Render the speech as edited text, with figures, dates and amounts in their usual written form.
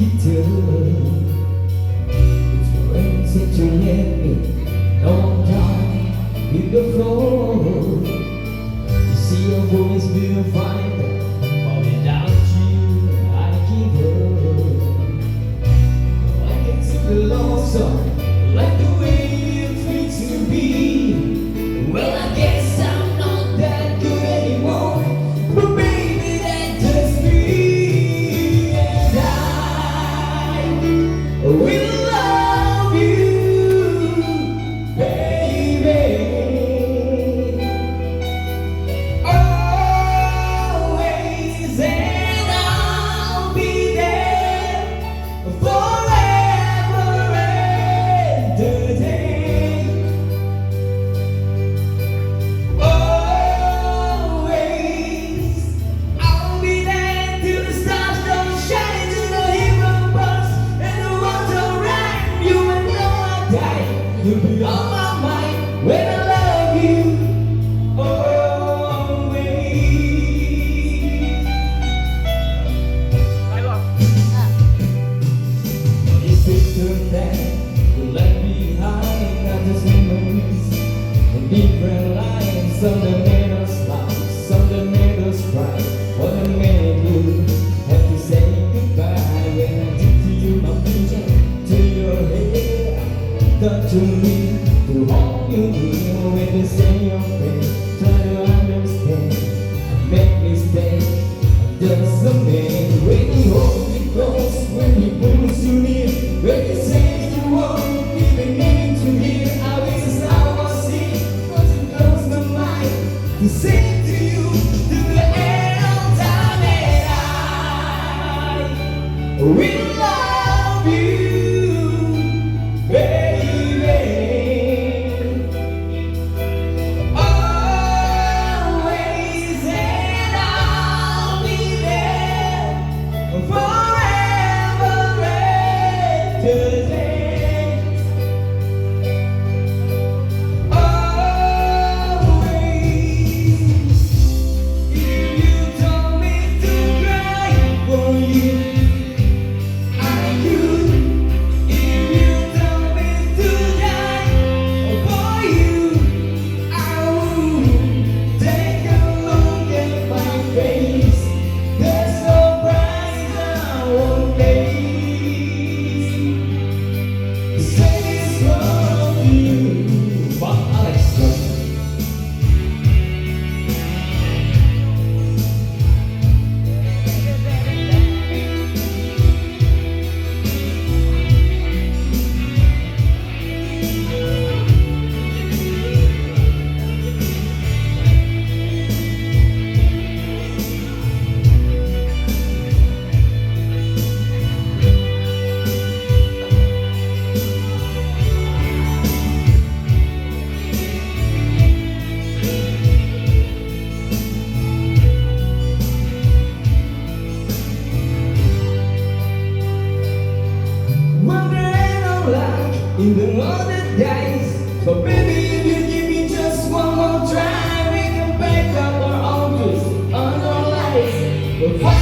คิดถึงsince you left me, long time in the floor. You see your voice will find, but without you I give up. I can sing the love song like the way it treats me. Well, I guess I'm not that good anymore, but baby that's just me, and I will. You'll be on my mind when I love you always. I love. If it turned that you left behind, not just memories and different lives. Some that made us laugh, some that made us cry. What a minute you have to say goodbye. When I took to you my future, to your head, touch me to hold you near when they say your face. Try to understand, I make mistakes. I'm just a man. When you hold me close, when you pull you near, when you say you won't even need to hear. I wish I was here, cause you close my mind to say to you to the end of time, and I will love you. In the other days, so baby, if you give me just one more try, we can back up our own twist on our lives.